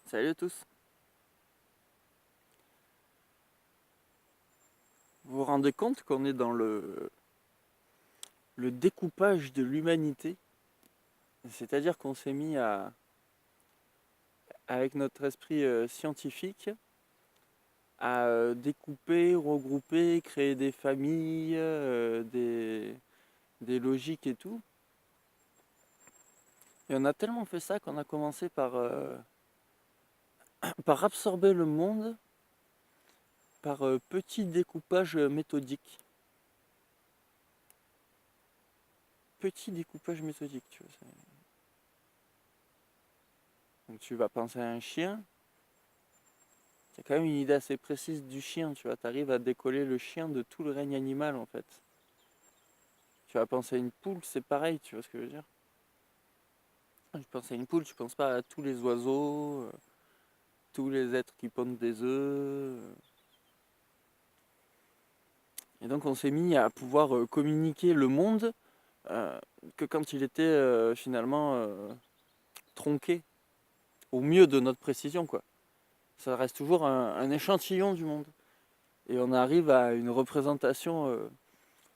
Salut à tous. Vous vous rendez compte qu'on est dans le découpage de l'humanité? C'est-à-dire qu'on s'est mis avec notre esprit scientifique, à découper, regrouper, créer des familles, des logiques et tout. Et on a tellement fait ça qu'on a commencé par absorber le monde par petit découpage méthodique. Petit découpage méthodique, tu vois. Donc tu vas penser à un chien. C'est quand même une idée assez précise du chien, tu vois. Tu arrives à décoller le chien de tout le règne animal, en fait. Tu vas penser à une poule, c'est pareil, tu vois ce que je veux dire. Tu penses à une poule, tu penses pas à tous les oiseaux, tous les êtres qui pondent des œufs. Et donc on s'est mis à pouvoir communiquer le monde euh, que quand il était finalement tronqué, au mieux de notre précision, quoi. Ça reste toujours un échantillon du monde. Et on arrive à une représentation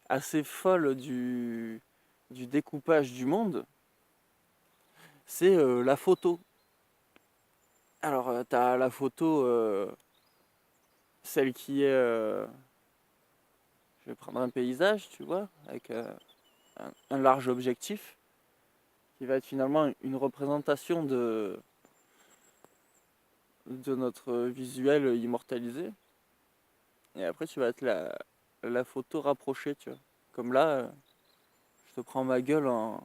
assez folle du découpage du monde, c'est la photo. Alors, tu as la photo, celle qui est... je vais prendre un paysage, tu vois, avec un large objectif, qui va être finalement une représentation de notre visuel immortalisé. Et après, tu vas être la photo rapprochée, tu vois. Comme là, je te prends ma gueule en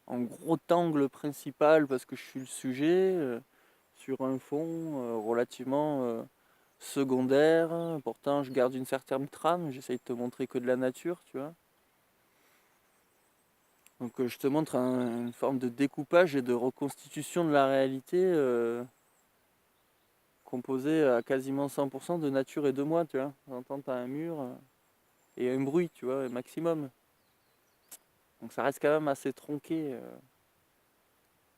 gros angle principal parce que je suis le sujet, sur un fond relativement secondaire. Pourtant, je garde une certaine trame, j'essaye de te montrer que de la nature, tu vois. Donc, je te montre une forme de découpage et de reconstitution de la réalité composée à quasiment 100% de nature et de moi, tu vois. J'entends, t'as un mur et un bruit, tu vois, maximum. Donc, ça reste quand même assez tronqué.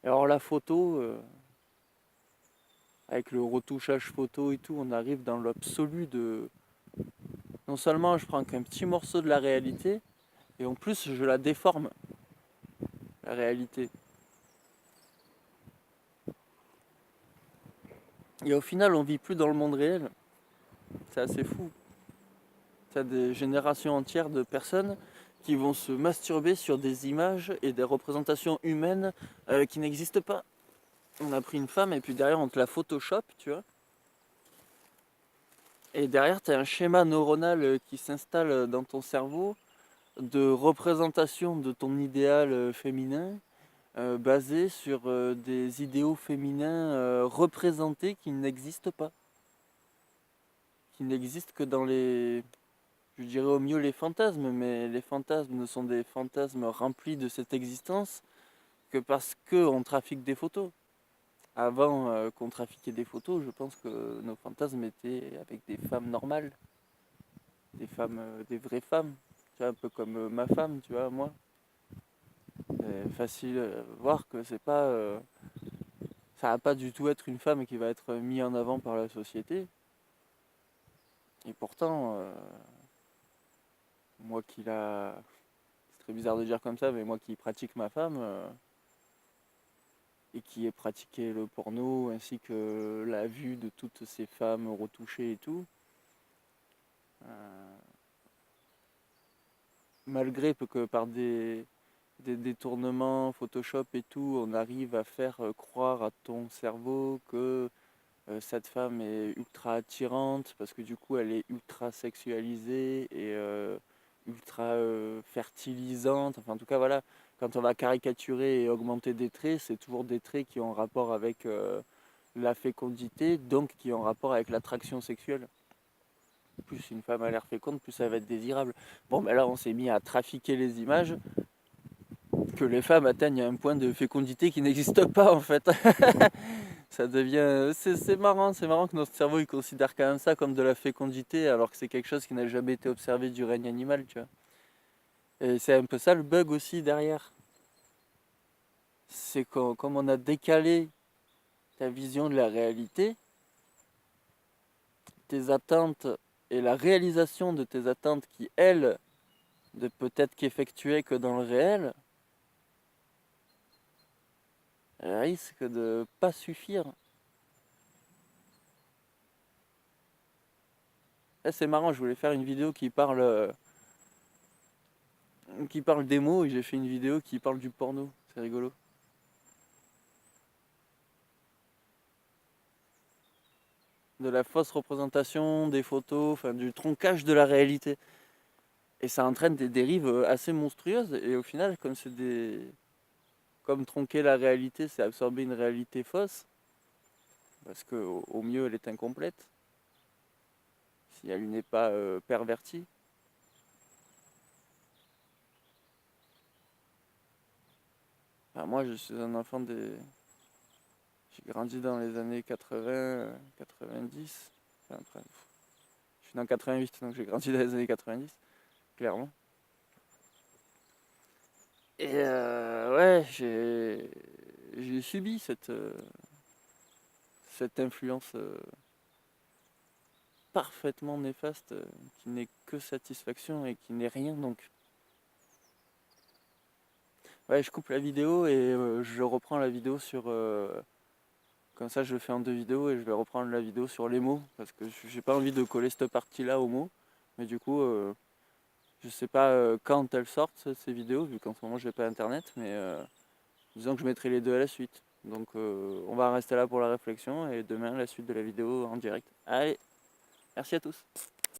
Et alors, la photo, avec le retouchage photo et tout, on arrive dans l'absolu de... Non seulement je prends qu'un petit morceau de la réalité, et en plus je la déforme, la réalité. Et au final, on vit plus dans le monde réel. C'est assez fou. T'as des générations entières de personnes qui vont se masturber sur des images et des représentations humaines qui n'existent pas. On a pris une femme et puis derrière on te la Photoshop, tu vois. Et derrière, tu as un schéma neuronal qui s'installe dans ton cerveau de représentation de ton idéal féminin basé sur des idéaux féminins représentés qui n'existent pas, qui n'existent que dans les, je dirais au mieux les fantasmes, mais les fantasmes ne sont des fantasmes remplis de cette existence que parce qu'on trafique des photos. Avant qu'on trafiquait des photos, je pense que nos fantasmes étaient avec des femmes normales, des femmes, des vraies femmes, tu vois, un peu comme ma femme, tu vois, moi. C'est facile voir que c'est pas ça va pas du tout être une femme qui va être mise en avant par la société. Et pourtant, moi qui la... C'est très bizarre de dire comme ça, mais moi qui pratique ma femme, et qui ai pratiqué le porno, ainsi que la vue de toutes ces femmes retouchées et tout, euh, malgré que par des détournements, Photoshop et tout, on arrive à faire croire à ton cerveau que cette femme est ultra attirante parce que du coup elle est ultra sexualisée et ultra fertilisante. Enfin en tout cas voilà, quand on va caricaturer et augmenter des traits, c'est toujours des traits qui ont rapport avec la fécondité, donc qui ont rapport avec l'attraction sexuelle. Plus une femme a l'air féconde, plus ça va être désirable. Bon ben là on s'est mis à trafiquer les images, que les femmes atteignent un point de fécondité qui n'existe pas en fait. Ça devient. C'est marrant que notre cerveau il considère quand même ça comme de la fécondité alors que c'est quelque chose qui n'a jamais été observé du règne animal, tu vois. Et c'est un peu ça le bug aussi derrière. C'est comme on a décalé ta vision de la réalité, tes attentes et la réalisation de tes attentes qui, elles, de peut-être qu'effectuer que dans le réel, risque de pas suffire. Là, c'est marrant, je voulais faire une vidéo qui parle des mots et j'ai fait une vidéo qui parle du porno. C'est rigolo. De la fausse représentation, des photos, enfin du troncage de la réalité. Et ça entraîne des dérives assez monstrueuses. Et au final, comme tronquer la réalité, c'est absorber une réalité fausse, parce qu'au mieux, elle est incomplète, si elle n'est pas pervertie. Enfin, moi, je suis un enfant des... J'ai grandi dans les années 80, 90. Enfin, après, je suis né en 88, donc j'ai grandi dans les années 90, clairement. Et ouais, j'ai subi cette influence parfaitement néfaste qui n'est que satisfaction et qui n'est rien donc. Ouais, je coupe la vidéo et je reprends la vidéo sur... comme ça, je le fais en deux vidéos et je vais reprendre la vidéo sur les mots parce que j'ai pas envie de coller cette partie-là aux mots. Mais du coup, je sais pas quand elles sortent ces vidéos vu qu'en ce moment j'ai pas internet, mais disons que je mettrai les deux à la suite. Donc on va rester là pour la réflexion et demain la suite de la vidéo en direct. Allez, merci à tous.